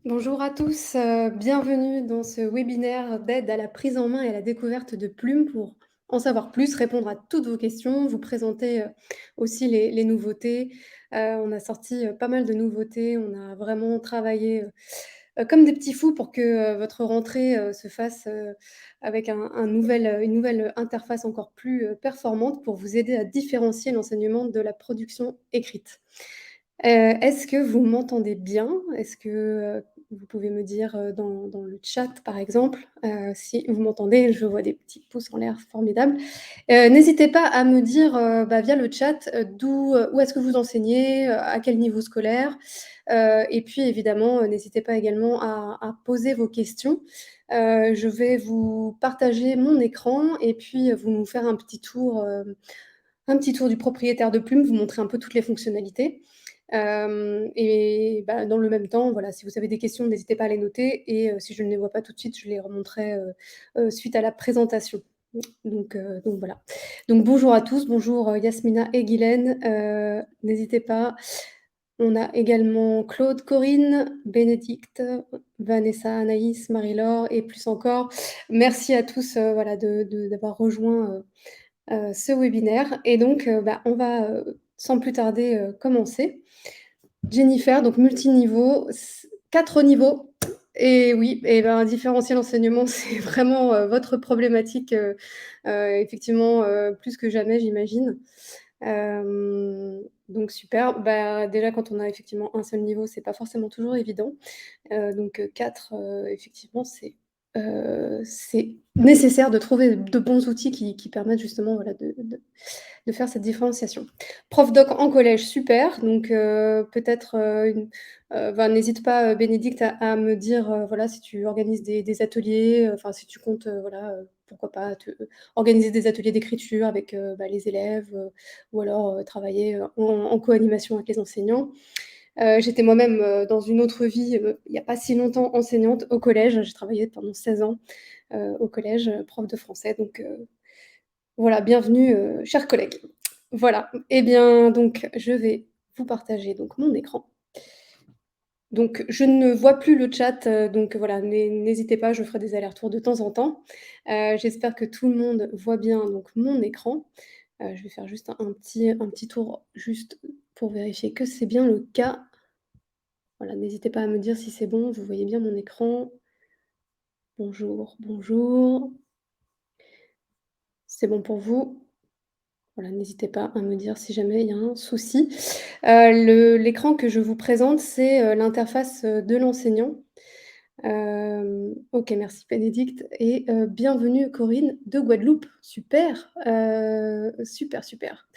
Bonjour à tous, bienvenue dans ce webinaire d'aide à la prise en main et à la découverte de plumes pour en savoir plus, répondre à toutes vos questions, vous présenter, aussi les nouveautés. On a sorti, pas mal de nouveautés, on a vraiment travaillé, comme des petits fous pour que, votre rentrée, se fasse, avec une nouvelle interface encore plus, performante pour vous aider à différencier l'enseignement de la production écrite. Est-ce que vous m'entendez bien? Est-ce que, vous pouvez me dire, dans le chat, par exemple, si vous m'entendez? Je vois des petits pouces en l'air, formidable. N'hésitez pas à me dire, via le chat, où est-ce que vous enseignez, à quel niveau scolaire? Et puis évidemment, n'hésitez pas également à poser vos questions. Je vais vous partager mon écran et puis, vous faire un petit tour du propriétaire de Plume, vous montrer un peu toutes les fonctionnalités. Et dans le même temps, voilà, si vous avez des questions, n'hésitez pas à les noter et si je ne les vois pas tout de suite, je les remonterai, suite à la présentation. Donc voilà. Donc bonjour à tous, bonjour, Yasmina et Guylaine, n'hésitez pas. On a également Claude, Corinne, Bénédicte, Vanessa, Anaïs, Marie-Laure et plus encore. Merci à tous, voilà, d'avoir rejoint, ce webinaire et donc on va, sans plus tarder, commencer. Jennifer, donc multiniveau, 4 niveaux et oui et ben, différencier l'enseignement, c'est vraiment, votre problématique, effectivement, plus que jamais, j'imagine. Donc super. Bah, déjà, quand on a effectivement un seul niveau, c'est pas forcément toujours évident. 4, effectivement, c'est nécessaire de trouver de bons outils qui permettent justement, voilà, de faire cette différenciation. Prof doc en collège, super, donc peut-être, n'hésite pas, Bénédicte, à me dire, voilà, si tu organises des ateliers, enfin, si tu comptes, voilà, pourquoi pas organiser des ateliers d'écriture avec, les élèves, ou alors, travailler, en co-animation avec les enseignants. J'étais moi-même, dans une autre vie, il n'y a pas si longtemps, enseignante au collège. J'ai travaillé pendant 16 ans, au collège, prof de français, donc voilà, bienvenue, chers collègues. Voilà, et bien, donc je vais vous partager donc mon écran. Donc je ne vois plus le chat, donc voilà, n'hésitez pas, je ferai des allers-retours de temps en temps. J'espère que tout le monde voit bien donc mon écran. Je vais faire juste un petit tour juste pour vérifier que c'est bien le cas. Voilà, n'hésitez pas à me dire si c'est bon, vous voyez bien mon écran. Bonjour, bonjour. C'est bon pour vous? Voilà, n'hésitez pas à me dire si jamais il y a un souci. L'écran que je vous présente, c'est, l'interface, de l'enseignant. OK, merci Bénédicte et bienvenue Corinne de Guadeloupe. Super, super, super.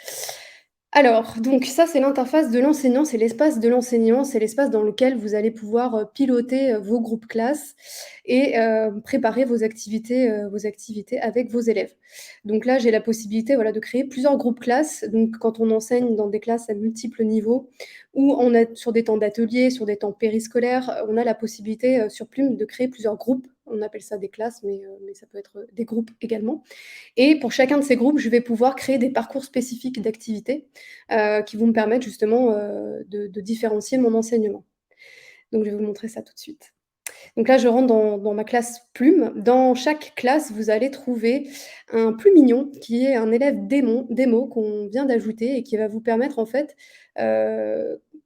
Alors, donc ça, c'est l'interface de l'enseignant, c'est l'espace de l'enseignant, c'est l'espace dans lequel vous allez pouvoir, piloter, vos groupes classes et préparer vos activités avec vos élèves. Donc là, j'ai la possibilité, voilà, de créer plusieurs groupes classes. Donc quand on enseigne dans des classes à multiples niveaux ou on a sur des temps d'atelier, sur des temps périscolaires, on a la possibilité, sur Plume de créer plusieurs groupes. On appelle ça des classes, mais ça peut être, des groupes également. Et pour chacun de ces groupes, je vais pouvoir créer des parcours spécifiques d'activités, qui vont me permettre justement, de différencier mon enseignement. Donc je vais vous montrer ça tout de suite. Donc là, je rentre dans ma classe plume. Dans chaque classe, vous allez trouver un plumignon qui est un élève démo qu'on vient d'ajouter et qui va vous permettre en fait,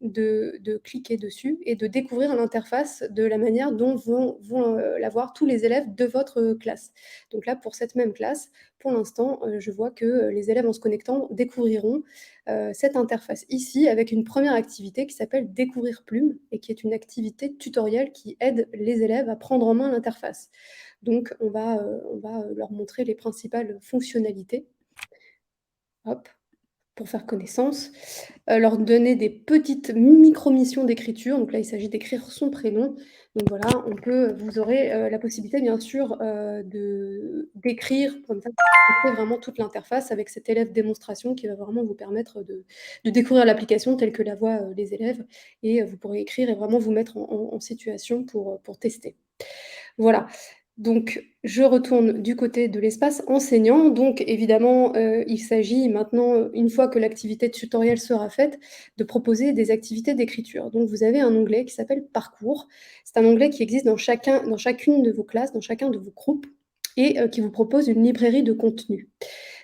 de cliquer dessus et de découvrir l'interface de la manière dont vont, l'avoir tous les élèves de votre classe. Donc là, pour cette même classe, pour l'instant, je vois que, les élèves en se connectant découvriront, cette interface ici avec une première activité qui s'appelle «Découvrir Plume» et qui est une activité tutoriel qui aide les élèves à prendre en main l'interface. Donc on va leur montrer les principales fonctionnalités. Hop, pour faire connaissance, leur donner des petites micro-missions d'écriture. Donc là, il s'agit d'écrire son prénom. Donc voilà, vous aurez, la possibilité bien sûr, d'écrire comme ça, vous vraiment toute l'interface avec cet élève démonstration qui va vraiment vous permettre de découvrir l'application telle que la voient, les élèves et vous pourrez écrire et vraiment vous mettre en situation pour tester. Voilà. Donc, je retourne du côté de l'espace enseignant. Donc évidemment, il s'agit maintenant, une fois que l'activité tutoriel sera faite, de proposer des activités d'écriture. Donc vous avez un onglet qui s'appelle «Parcours». C'est un onglet qui existe dans chacune de vos classes, dans chacun de vos groupes et qui vous propose une librairie de contenu.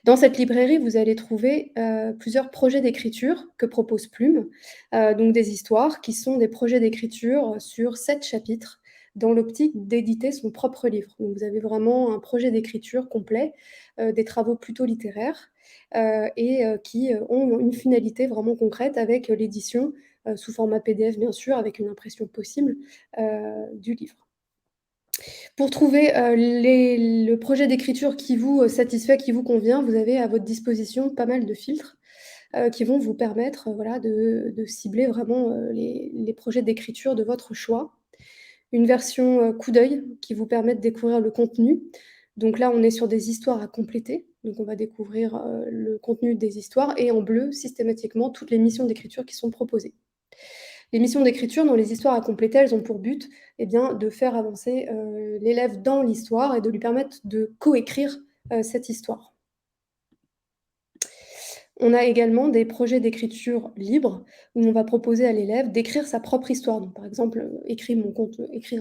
Dans cette librairie, vous allez trouver, plusieurs projets d'écriture que propose Plume, donc des histoires qui sont des projets d'écriture sur 7 chapitres dans l'optique d'éditer son propre livre. Donc vous avez vraiment un projet d'écriture complet, des travaux plutôt littéraires, qui, ont une finalité vraiment concrète avec l'édition, sous format PDF bien sûr, avec une impression possible, du livre. Pour trouver, le projet d'écriture qui vous, satisfait, qui vous convient, vous avez à votre disposition pas mal de filtres, qui vont vous permettre, voilà, de cibler vraiment, les projets d'écriture de votre choix. Une version, coup d'œil qui vous permet de découvrir le contenu. Donc là, on est sur des histoires à compléter, donc on va découvrir, le contenu des histoires et en bleu, systématiquement, toutes les missions d'écriture qui sont proposées. Les missions d'écriture dans les histoires à compléter, elles ont pour but, eh bien, de faire avancer, l'élève dans l'histoire et de lui permettre de coécrire, cette histoire. On a également des projets d'écriture libre, où on va proposer à l'élève d'écrire sa propre histoire. Donc par exemple, écrire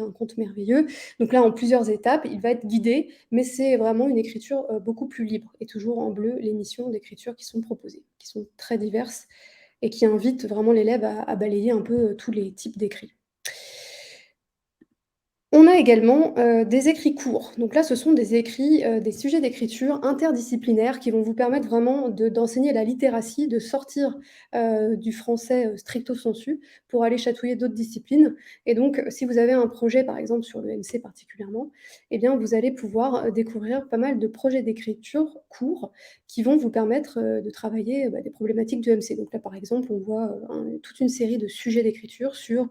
un conte merveilleux. Donc là, en plusieurs étapes, il va être guidé, mais c'est vraiment une écriture, beaucoup plus libre et toujours en bleu les missions d'écriture qui sont proposées, qui sont très diverses et qui invitent vraiment l'élève à balayer un peu, tous les types d'écrits. On a également, des écrits courts. Donc là, ce sont des écrits, des sujets d'écriture interdisciplinaires qui vont vous permettre vraiment d'enseigner la littératie, de sortir, du français, stricto sensu pour aller chatouiller d'autres disciplines et donc, si vous avez un projet, par exemple, sur le l'EMC particulièrement, eh bien, vous allez pouvoir, découvrir pas mal de projets d'écriture courts qui vont vous permettre, de travailler, bah, des problématiques du MC. Donc là, par exemple, on voit, toute une série de sujets d'écriture sur,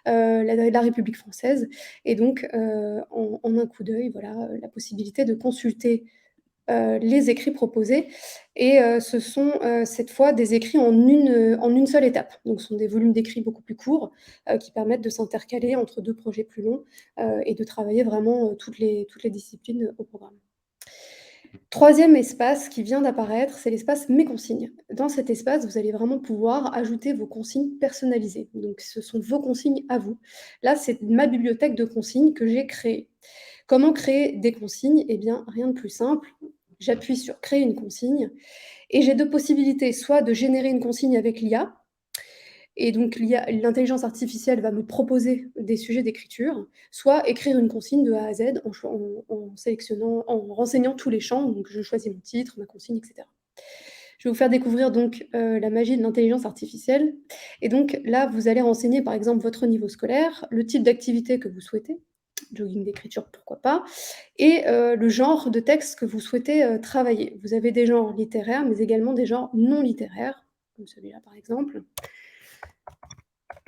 la République française et donc, en un coup d'œil, voilà, la possibilité de consulter, les écrits proposés et ce sont, cette fois des écrits en une seule étape. Donc ce sont des volumes d'écrits beaucoup plus courts, qui permettent de s'intercaler entre 2 projets plus longs, et de travailler vraiment, toutes les disciplines au programme. Troisième espace qui vient d'apparaître, c'est l'espace «Mes consignes». Dans cet espace, vous allez vraiment pouvoir ajouter vos consignes personnalisées. Donc ce sont vos consignes à vous. Là, c'est ma bibliothèque de consignes que j'ai créée. Comment créer des consignes? Eh bien, rien de plus simple. J'appuie sur «Créer une consigne» et j'ai 2 possibilités, soit de générer une consigne avec l'IA et donc l'intelligence artificielle va me proposer des sujets d'écriture, soit écrire une consigne de A à Z en sélectionnant en renseignant tous les champs, donc je choisis mon titre, ma consigne et cetera. Je vais vous faire découvrir donc, la magie de l'intelligence artificielle et donc là, vous allez renseigner par exemple votre niveau scolaire, le type d'activité que vous souhaitez, jogging d'écriture pourquoi pas et le genre de texte que vous souhaitez, travailler. Vous avez des genres littéraires, mais également des genres non littéraires, comme celui-là par exemple.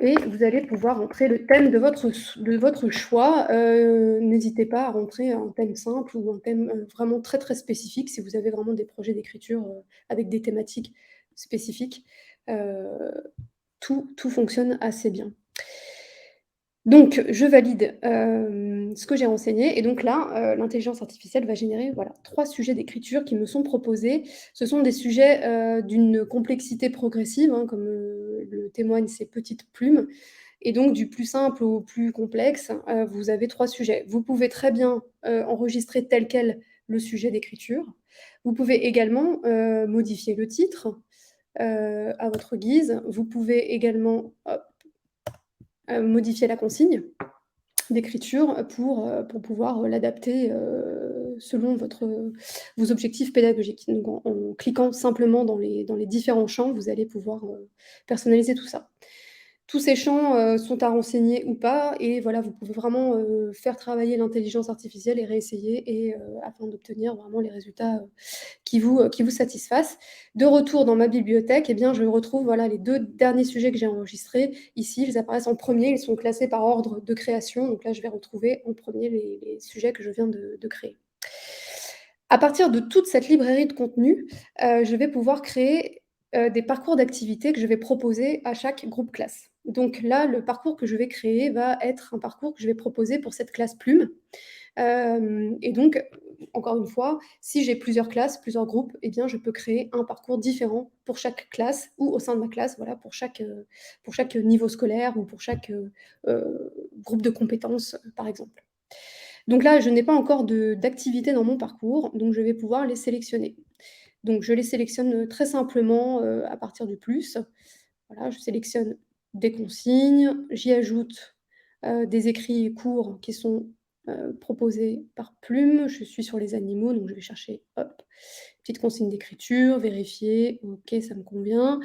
Et vous allez pouvoir rentrer le thème de votre choix. N'hésitez pas à rentrer un thème simple ou un thème, vraiment très, très spécifique si vous avez vraiment des projets d'écriture, avec des thématiques spécifiques. Heu, tout fonctionne assez bien. Donc je valide, ce que j'ai renseigné et donc là, l'intelligence artificielle va générer, voilà, 3 sujets d'écriture qui me sont proposés. Ce sont des sujets, d'une complexité progressive, hein, comme, le témoignent ces petites plumes et donc du plus simple au plus complexe, vous avez 3 sujets. Vous pouvez très bien, enregistrer tel quel le sujet d'écriture. Vous pouvez également, modifier le titre, à votre guise. Vous pouvez également, modifier la consigne d'écriture pour pouvoir, l'adapter, selon vos objectifs pédagogiques. Donc en cliquant simplement dans les différents champs, vous allez pouvoir, personnaliser tout ça. Tous ces champs, sont à renseigner ou pas et voilà, vous pouvez vraiment, faire travailler l'intelligence artificielle et réessayer et afin d'obtenir vraiment les résultats, qui vous satisfassent. De retour dans ma bibliothèque et bien, je retrouve, voilà, les 2 derniers sujets que j'ai enregistrés. Ici, ils apparaissent en premier. Ils sont classés par ordre de création, donc là, je vais retrouver en premier les sujets que je viens de créer. À partir de toute cette librairie de contenu, je vais pouvoir créer, des parcours d'activités que je vais proposer à chaque groupe classe. Donc là, le parcours que je vais créer va être un parcours que je vais proposer pour cette classe plume. Et donc, encore une fois, si j'ai plusieurs classes, plusieurs groupes, eh bien, je peux créer un parcours différent pour chaque classe ou au sein de ma classe, voilà, pour chaque niveau scolaire ou pour chaque, groupe de compétences, par exemple. Donc là, je n'ai pas encore d'activités dans mon parcours, donc je vais pouvoir les sélectionner. Donc je les sélectionne, très simplement, à partir du plus. Voilà, je sélectionne des consignes, j'y ajoute, des écrits courts qui sont, proposés par Plume. Je suis sur les animaux, donc je vais chercher, hop, petite consigne d'écriture, vérifier, OK, ça me convient.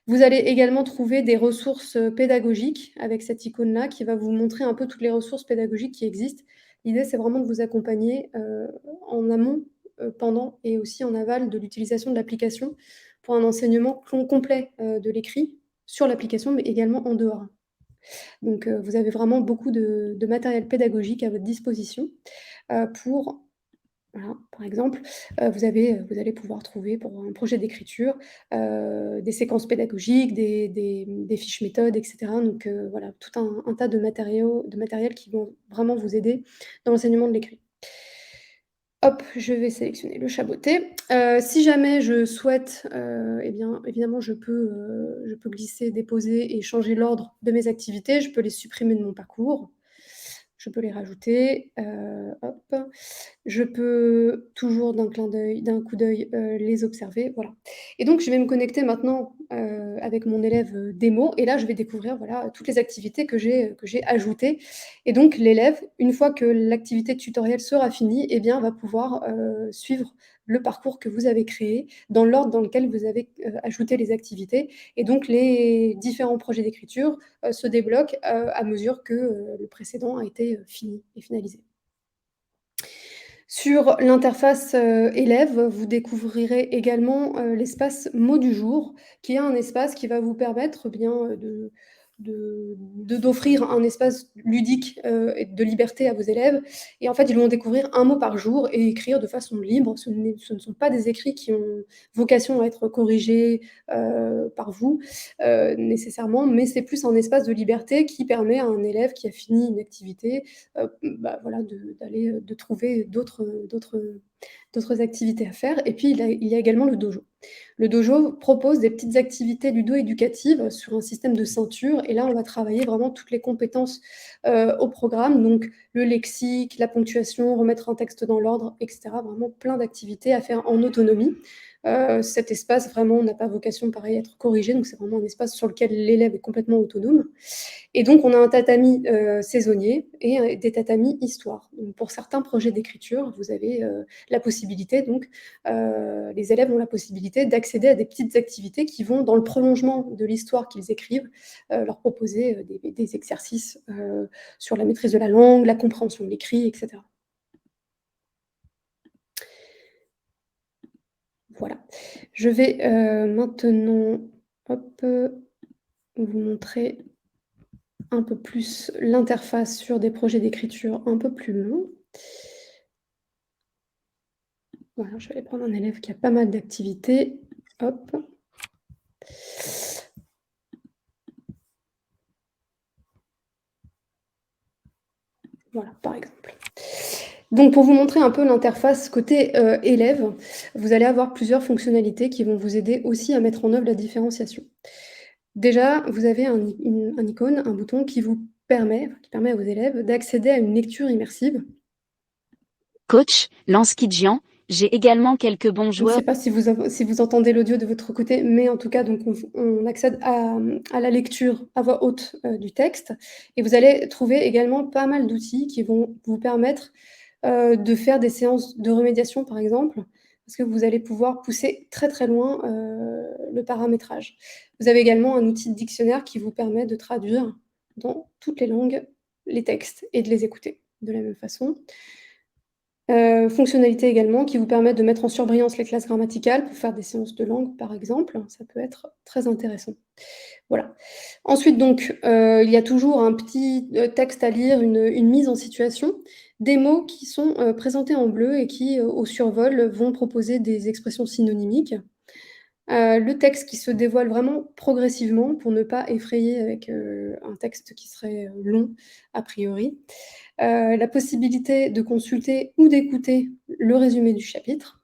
Vous allez également trouver des ressources, pédagogiques avec cette icône-là qui va vous montrer un peu toutes les ressources pédagogiques qui existent. L'idée, c'est vraiment de vous accompagner, en amont, pendant et aussi en aval de l'utilisation de l'application pour un enseignement complet, de l'écrit sur l'application, mais également en dehors. Donc, vous avez vraiment beaucoup de matériel pédagogique à votre disposition, pour voilà, par exemple, vous allez pouvoir trouver pour un projet d'écriture, des séquences pédagogiques, des fiches méthodes et cetera. Donc, voilà, tout un tas de matériel qui vont vraiment vous aider dans l'enseignement de l'écrit. Hop, je vais sélectionner le chapeauté. Si jamais je souhaite, et bien, évidemment, je peux glisser, déposer et changer l'ordre de mes activités. Je peux les supprimer de mon parcours. Je peux les rajouter, hop. Je peux toujours d'un coup d'œil, les observer, voilà. Et donc je vais me connecter maintenant, avec mon élève, démo et là je vais découvrir, voilà, toutes les activités que j'ai ajoutées et donc l'élève, une fois que l'activité tutoriel sera finie et bien va pouvoir, suivre le parcours que vous avez créé dans l'ordre dans lequel vous avez, ajouté les activités et donc les différents projets d'écriture, se débloquent, à mesure que, le précédent a été, fini et finalisé. Sur l'interface, élève, vous découvrirez également, l'espace mots du jour, qui est un espace qui va vous permettre, bien, d'offrir un espace ludique, et de liberté à vos élèves et en fait, ils vont découvrir un mot par jour et écrire de façon libre. Ce ne sont pas des écrits qui ont vocation à être corrigés, par vous, nécessairement, mais c'est plus un espace de liberté qui permet à un élève qui a fini une activité, bah, voilà, d'aller, de trouver d'autres activités à faire et puis il y a également le dojo. Le dojo propose des petites activités ludo-éducatives sur un système de ceinture et là, on va travailler vraiment toutes les compétences, au programme, donc le lexique, la ponctuation, remettre un texte dans l'ordre et cetera. Vraiment plein d'activités à faire en autonomie. Cet espace vraiment n'a pas vocation pareil à être corrigé, donc c'est vraiment un espace sur lequel l'élève est complètement autonome et donc on a un tatami, saisonnier et des tatamis histoire. Donc pour certains projets d'écriture, vous avez, la possibilité donc, les élèves ont la possibilité d'accéder à des petites activités qui vont dans le prolongement de l'histoire qu'ils écrivent, leur proposer, des exercices, sur la maîtrise de la langue, la compréhension de l'écrit et cetera. Voilà. Je vais, maintenant, hop, vous montrer un peu plus l'interface sur des projets d'écriture un peu plus longs. Voilà, je vais aller prendre un élève qui a pas mal d'activités. Hop. Voilà, par exemple. Donc pour vous montrer un peu l'interface côté, élève, vous allez avoir plusieurs fonctionnalités qui vont vous aider aussi à mettre en œuvre la différenciation. Déjà, vous avez un icône, un bouton qui permet à vos élèves d'accéder à une lecture immersive. Coach, Lance Kidjian, j'ai également quelques bons Je ne joueurs. sais pas si vous entendez l'audio de votre côté, mais en tout cas, donc on accède à la lecture à voix haute, du texte et vous allez trouver également pas mal d'outils qui vont vous permettre, de faire des séances de remédiation, par exemple, parce que vous allez pouvoir pousser très, très loin, le paramétrage. Vous avez également un outil de dictionnaire qui vous permet de traduire dans toutes les langues les textes et de les écouter de la même façon. Fonctionnalité également qui vous permet de mettre en surbrillance les classes grammaticales pour faire des séances de langue, par exemple. Ça peut être très intéressant. Voilà. Ensuite donc, il y a toujours un petit, texte à lire, une mise en situation, des mots qui sont, présentés en bleu et qui, au survol, vont proposer des expressions synonymiques. Le texte qui se dévoile vraiment progressivement pour ne pas effrayer avec, un texte qui serait, long a priori. La possibilité de consulter ou d'écouter le résumé du chapitre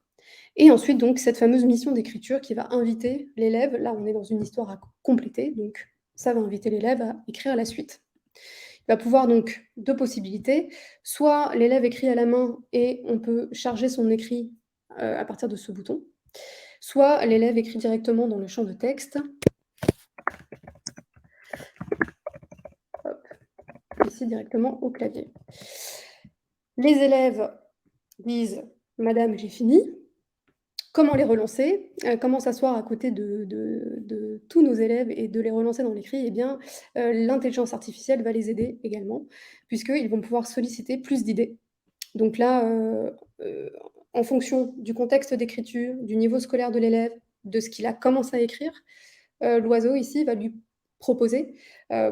et ensuite donc cette fameuse mission d'écriture qui va inviter l'élève, là on est dans une histoire à compléter, donc ça va inviter l'élève à écrire la suite. Il va pouvoir donc 2 possibilités, soit l'élève écrit à la main et on peut charger son écrit, à partir de ce bouton, soit l'élève écrit directement dans le champ de texte, hop, ici directement au clavier. Les élèves disent: «Madame, j'ai fini». Comment les relancer? Comment s'asseoir à côté de tous nos élèves et de les relancer dans l'écrit? Eh bien, l'intelligence artificielle va les aider également, puisqu'ils vont pouvoir solliciter plus d'idées. Donc là, heu, en fonction du contexte d'écriture, du niveau scolaire de l'élève, de ce qu'il a commencé à écrire, l'oiseau ici va lui proposer,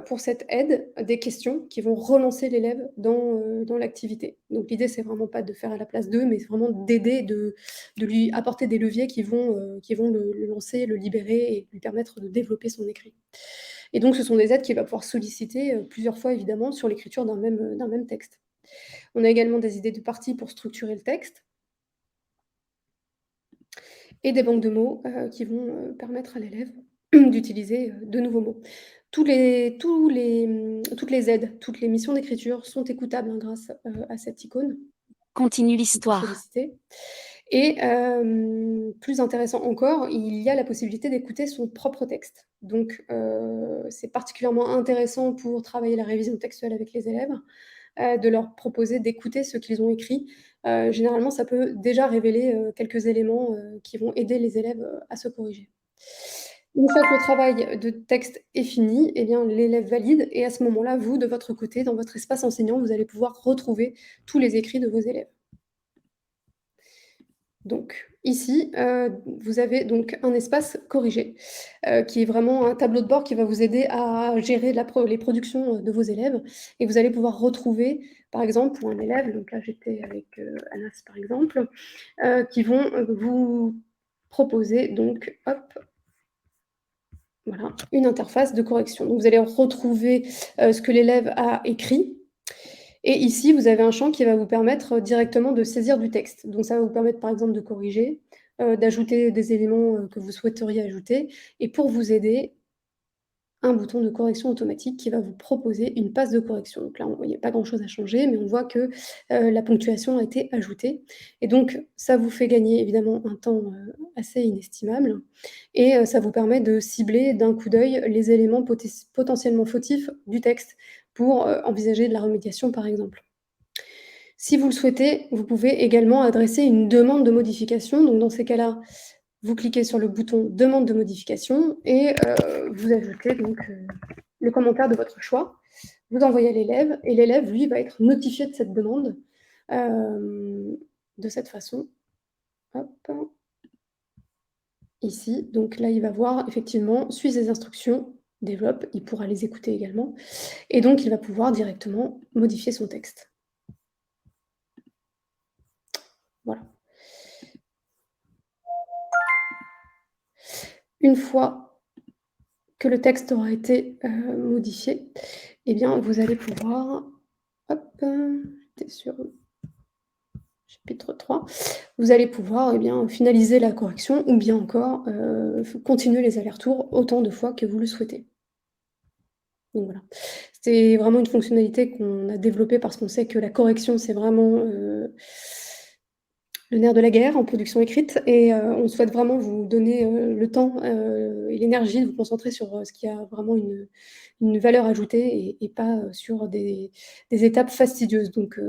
pour cette aide, des questions qui vont relancer l'élève dans l'activité. Donc l'idée, c'est vraiment pas de faire à la place d'eux, mais c'est vraiment d'aider, de lui apporter des leviers qui vont le lancer, le libérer et lui permettre de développer son écrit. Et donc ce sont des aides qu'il va pouvoir solliciter, plusieurs fois évidemment sur l'écriture d'un même texte. On a également des idées de parties pour structurer le texte et des banques de mots, qui vont, permettre à l'élève d'utiliser, de nouveaux mots. Toutes les aides, toutes les missions d'écriture sont écoutables, hein, grâce, à cette icône Continue pour l'histoire. solliciter et plus intéressant encore, il y a la possibilité d'écouter son propre texte. Donc c'est particulièrement intéressant pour travailler la révision textuelle avec les élèves, de leur proposer d'écouter ce qu'ils ont écrit. Généralement, ça peut déjà révéler, quelques éléments, qui vont aider les élèves, à se corriger. Une fois que le travail de texte est fini, eh bien, l'élève valide et à ce moment-là, vous, de votre côté, dans votre espace enseignant, vous allez pouvoir retrouver tous les écrits de vos élèves. Donc ici, vous avez donc un espace corrigé, qui est vraiment un tableau de bord qui va vous aider à gérer les productions, de vos élèves et vous allez pouvoir retrouver, par exemple, pour un élève, donc là j'étais avec, Anas par exemple, qui vont, vous proposer donc, hop, voilà, une interface de correction. Donc vous allez retrouver, ce que l'élève a écrit et ici, vous avez un champ qui va vous permettre, directement de saisir du texte. Donc ça va vous permettre, par exemple, de corriger, d'ajouter des éléments, que vous souhaiteriez ajouter et pour vous aider, un bouton de correction automatique qui va vous proposer une passe de correction. Donc là, il n'y a pas grand-chose à changer, mais on voit que, la ponctuation a été ajoutée et donc ça vous fait gagner évidemment un temps, assez inestimable et ça vous permet de cibler d'un coup d'œil les éléments potentiellement fautifs du texte pour, envisager de la remédiation, par exemple. Si vous le souhaitez, vous pouvez également adresser une demande de modification. Donc dans ces cas-là, vous cliquez sur le bouton «Demande de modification» et vous ajoutez donc, le commentaire de votre choix. Vous envoyez à l'élève et l'élève, lui, va être notifié de cette demande, hem, de cette façon. Hop, ici. Donc là, il va voir effectivement, suit ses instructions, développe, il pourra les écouter également et donc il va pouvoir directement modifier son texte. Voilà. Une fois que le texte aura été, modifié, eh bien, vous allez pouvoir hop, j'étais sur le chapitre 3. Vous allez pouvoir, eh bien, finaliser la correction ou bien encore, f continuer les allers-retours autant de fois que vous le souhaitez. Donc voilà. C'est vraiment une fonctionnalité qu'on a développée parce qu'on sait que la correction, c'est vraiment, le nerf de la guerre en production écrite et on souhaite vraiment vous donner, le temps, et l'énergie de vous concentrer sur, ce qui a vraiment une valeur ajoutée et pas, sur des étapes fastidieuses donc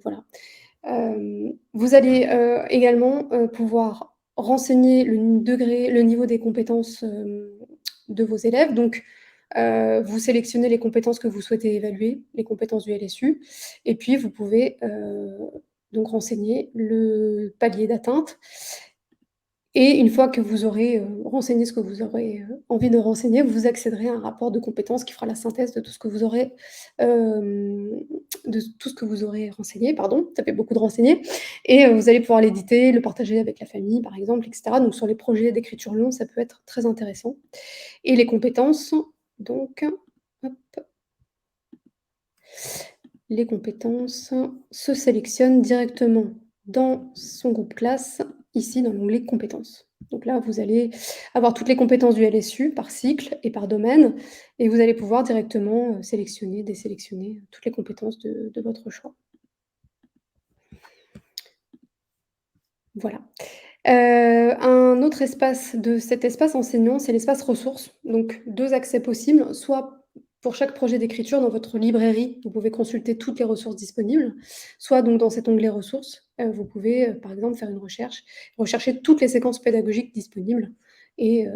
voilà. Vous allez, également, pouvoir renseigner le niveau des compétences, de vos élèves donc vous sélectionnez les compétences que vous souhaitez évaluer, les compétences du LSU et puis vous pouvez, donc renseigner le palier d'atteinte Et une fois que vous aurez, renseigné ce que vous aurez, envie de renseigner, vous accéderez à un rapport de compétences qui fera la synthèse de tout ce que vous aurez, hem, de tout ce que vous aurez renseigné, pardon, ça fait beaucoup de renseigner et vous allez pouvoir l'éditer, le partager avec la famille, par exemple et cetera. Donc sur les projets d'écriture longs, ça peut être très intéressant et les compétences, donc, hop, les compétences se sélectionnent directement dans son groupe classe, ici dans l'onglet compétences. Donc là, vous allez avoir toutes les compétences du LSU par cycle et par domaine et vous allez pouvoir directement, sélectionner, désélectionner toutes les compétences de votre choix. Voilà. Un autre espace de cet espace enseignant, c'est l'espace ressources. Donc 2 accès possibles, soit pour chaque projet d'écriture dans votre librairie, vous pouvez consulter toutes les ressources disponibles, soit donc dans cet onglet ressources, vous pouvez, par exemple faire une recherche, rechercher toutes les séquences pédagogiques disponibles et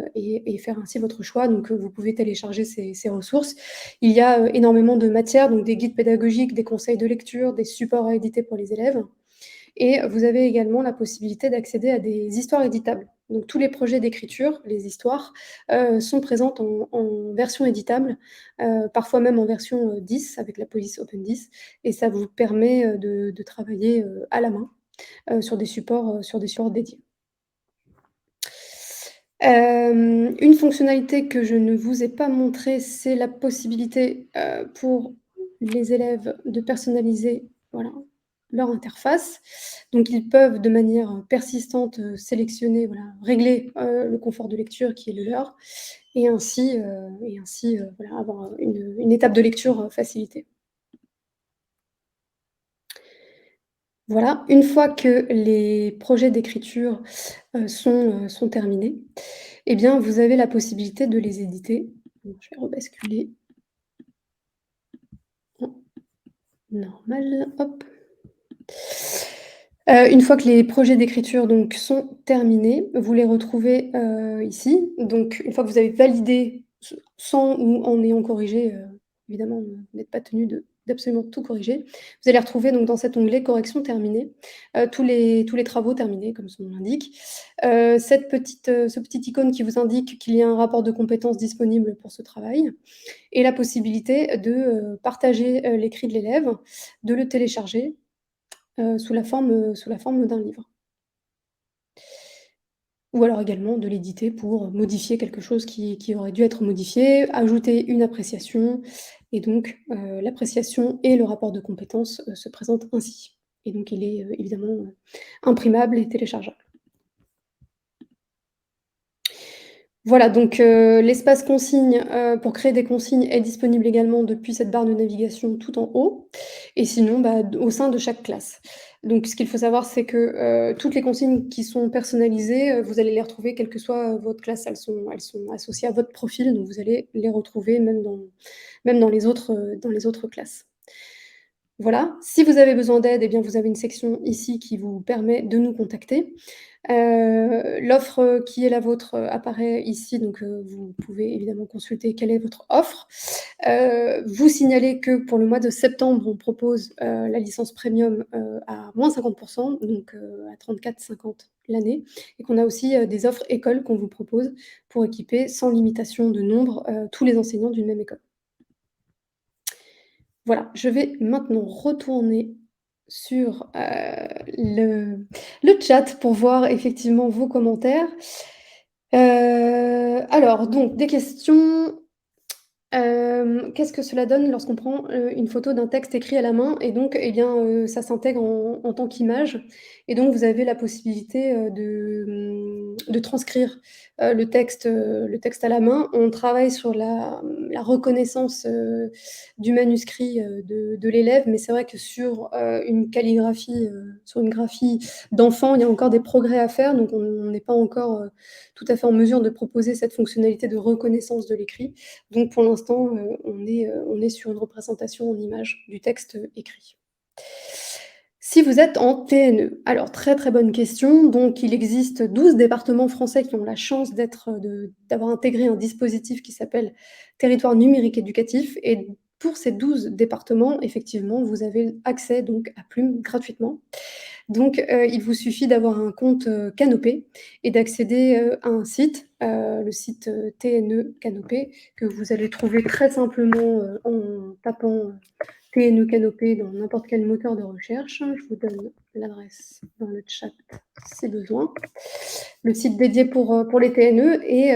faire ainsi votre choix. Donc vous pouvez télécharger ces ressources. Il y a, énormément de matières, donc des guides pédagogiques, des conseils de lecture, des supports à éditer pour les élèves. Et vous avez également la possibilité d'accéder à des histoires éditables. Donc tous les projets d'écriture, les histoires, sont présentes en version éditable, parfois même en version, 10 avec la police Open10 et ça vous permet, de travailler, à la main, sur des supports dédiés. Une fonctionnalité que je ne vous ai pas montrée, c'est la possibilité, pour les élèves de personnaliser, voilà, leur interface. Donc ils peuvent de manière persistante, sélectionner, voilà, régler, le confort de lecture qui est le leur et ainsi, voilà, avoir une étape de lecture, facilitée. Voilà, une fois que les projets d'écriture, sont terminés, eh bien, vous avez la possibilité de les éditer. Donc je vais rebasculer en normal, hop. Une fois que les projets d'écriture donc sont terminés, vous les retrouvez, ici. Donc une fois que vous avez validé sans ou en ayant corrigé, évidemment, vous n'êtes pas tenu d'absolument tout corriger. Vous allez retrouver donc dans cet onglet correction terminée, tous les travaux terminés comme son nom l'indique. Ce petit icône qui vous indique qu'il y a un rapport de compétences disponible pour ce travail et la possibilité de, partager, l'écrit de l'élève, de le télécharger sous la forme d'un livre. Ou alors également de l'éditer pour modifier quelque chose qui aurait dû être modifié, ajouter une appréciation et donc l'appréciation et le rapport de compétences, se présentent ainsi et donc il est, évidemment, imprimable et téléchargeable. Voilà donc l'espace consignes, pour créer des consignes est disponible également depuis cette barre de navigation tout en haut et sinon, bah, d au sein de chaque classe. Donc ce qu'il faut savoir, c'est que, toutes les consignes qui sont personnalisées, vous allez les retrouver quelle que soit, votre classe. Elles sont associées à votre profil, donc vous allez les retrouver même dans les autres classes. Voilà, si vous avez besoin d'aide, eh bien, vous avez une section ici qui vous permet de nous contacter. L'offre, qui est la vôtre, apparaît ici, donc vous pouvez évidemment consulter quelle est votre offre. Vous signalez que pour le mois de septembre, on propose, la licence premium, à moins 50 donc à 34,50 l'année et qu'on a aussi, des offres écoles qu'on vous propose pour équiper sans limitation de nombre, tous les enseignants d'une même école. Voilà, je vais maintenant retourner sur, le chat pour voir effectivement vos commentaires. Alors donc des questions. Qu'est-ce que cela donne lorsqu'on prend, une photo d'un texte écrit à la main et donc eh bien, ça s'intègre en tant qu'image et donc vous avez la possibilité, de transcrire, le texte à la main. On travaille sur la reconnaissance, du manuscrit, de l'élève, mais c'est vrai que sur une graphie d'enfant, il y a encore des progrès à faire, donc on n'est pas encore, tout à fait en mesure de proposer cette fonctionnalité de reconnaissance de l'écrit. Donc pour l'instant, on est sur une représentation en image du texte, écrit. Si vous êtes en TNE, alors très, très bonne question. Donc il existe 12 départements français qui ont la chance d'avoir intégré un dispositif qui s'appelle Territoire numérique éducatif et pour ces 12 départements, effectivement, vous avez accès donc à Plume gratuitement. Donc, il vous suffit d'avoir un compte, Canopé et d'accéder, à un site, le site, TNE Canopé que vous allez trouver très simplement, en tapant, TNE Canopé dans n'importe quel moteur de recherche. Je vous donne l'adresse dans le chat si besoin. Le site dédié pour les TNE et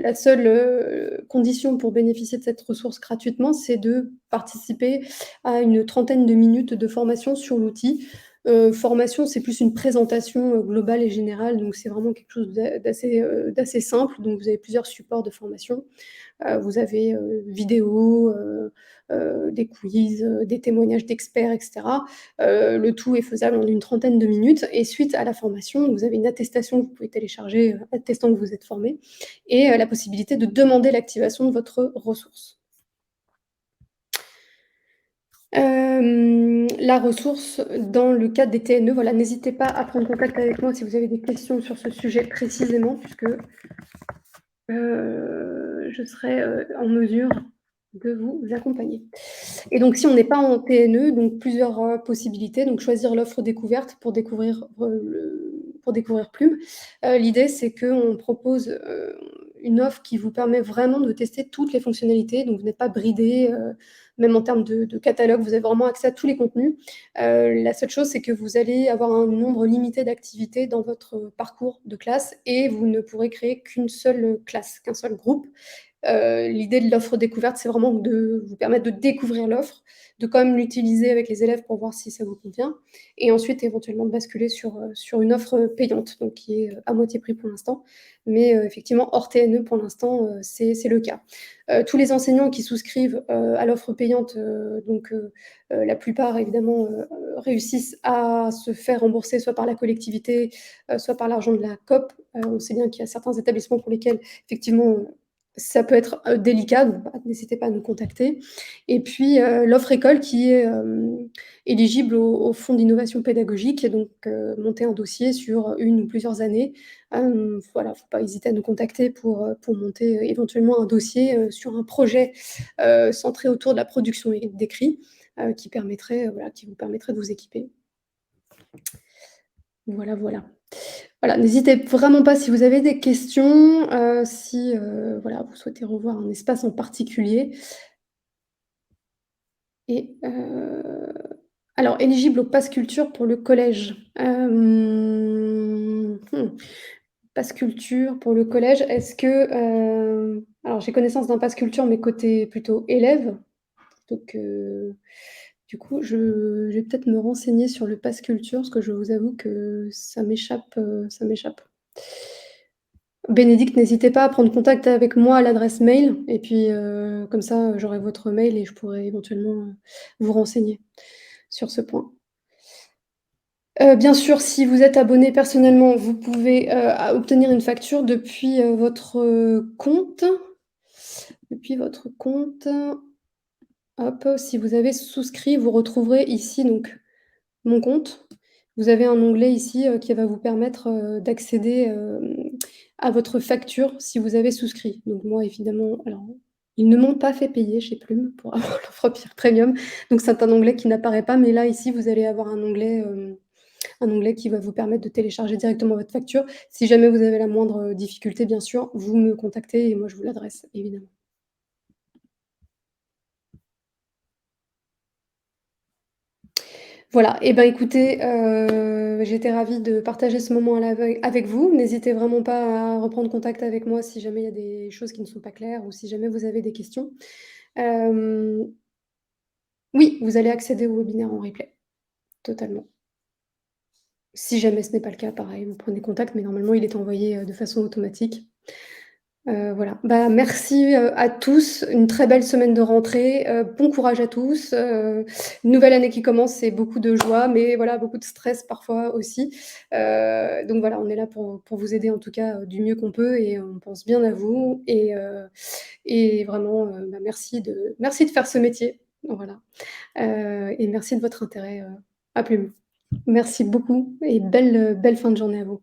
la seule, condition pour bénéficier de cette ressource gratuitement, c'est de participer à une trentaine de minutes de formation sur l'outil. Formation, c'est plus une présentation, globale et générale, donc c'est vraiment quelque chose d'assez simple. Donc vous avez plusieurs supports de formation. Vous avez, vidéos, des quiz, des témoignages d'experts et cetera. Le tout est faisable en une trentaine de minutes et suite à la formation, vous avez une attestation que vous pouvez télécharger, attestant que vous êtes formé et la possibilité de demander l'activation de votre ressource. La ressource dans le cadre des TNE, voilà, n'hésitez pas à prendre contact avec moi si vous avez des questions sur ce sujet précisément puisque, je serai, en mesure de vous accompagner. Et donc si on n'est pas en TNE, donc plusieurs, possibilités, donc choisir l'offre découverte pour découvrir Plume. L'idée, c'est qu'on propose, une offre qui vous permet vraiment de tester toutes les fonctionnalités, donc vous n'êtes pas bridé, même en termes de catalogue, vous avez vraiment accès à tous les contenus. La seule chose, c'est que vous allez avoir un nombre limité d'activités dans votre parcours de classe et vous ne pourrez créer qu'une seule classe, qu'un seul groupe. L'idée de l'offre découverte, c'est vraiment de vous permettre de découvrir l'offre, de quand même l'utiliser avec les élèves pour voir si ça vous convient et ensuite éventuellement de basculer sur une offre, payante, donc qui est, à moitié prix pour l'instant. Mais, effectivement hors TNE pour l'instant, c'est le cas. Tous les enseignants qui souscrivent, à l'offre payante, la plupart évidemment, réussissent à se faire rembourser soit par la collectivité, soit par l'argent de la COP. On sait bien qu'il y a certains établissements pour lesquels effectivement, ça peut être, délicat, donc n'hésitez pas à nous contacter et puis, l'offre école qui est, éligible au fonds d'innovation pédagogique et donc, monter un dossier sur une ou plusieurs années. Voilà, faut pas hésiter à nous contacter pour monter, éventuellement un dossier, sur un projet, centré autour de la production d'écrit, qui permettrait, voilà, qui vous permettrait de vous équiper. Voilà, voilà. Voilà, n'hésitez vraiment pas si vous avez des questions, si, voilà, vous souhaitez revoir un espace en particulier et alors éligible au pass culture pour le collège. Pass culture pour le collège, est-ce que, alors j'ai connaissance d'un pass culture, mais côté plutôt élève, donc du coup, je vais peut-être me renseigner sur le pass culture, parce que je vous avoue que ça m'échappe. Bénédicte, n'hésitez pas à prendre contact avec moi à l'adresse mail et puis, comme ça, j'aurai votre mail et je pourrai éventuellement, vous renseigner sur ce point. Bien sûr, si vous êtes abonné personnellement, vous pouvez, obtenir une facture depuis, votre, compte. Depuis votre compte, hop, si vous avez souscrit, vous retrouverez ici donc mon compte. Vous avez un onglet ici, qui va vous permettre, d'accéder, à votre facture si vous avez souscrit. Donc moi évidemment alors ils ne m'ont pas fait payer chez Plume pour avoir l'offre premium, donc c'est un onglet qui n'apparaît pas, mais là ici vous allez avoir un onglet qui va vous permettre de télécharger directement votre facture. Si jamais vous avez la moindre, difficulté bien sûr, vous me contactez et moi je vous l'adresse évidemment. Voilà et ben, écoutez, j'étais ravie de partager ce moment à l'aveugle avec vous. N'hésitez vraiment pas à reprendre contact avec moi si jamais il y a des choses qui ne sont pas claires ou si jamais vous avez des questions. Hem, oui, vous allez accéder au webinaire en replay, totalement. Si jamais ce n'est pas le cas, pareil, vous prenez contact, mais normalement il est envoyé, de façon automatique. Voilà. Bah, merci, à tous. Une très belle semaine de rentrée, bon courage à tous, une nouvelle année qui commence, c'est beaucoup de joie, mais voilà, beaucoup de stress parfois aussi. Donc voilà, on est là pour vous aider en tout cas, du mieux qu'on peut et on pense bien à vous et vraiment, bah, merci de faire ce métier. Voilà, et merci de votre intérêt, à Plume. Merci beaucoup et belle fin de journée à vous.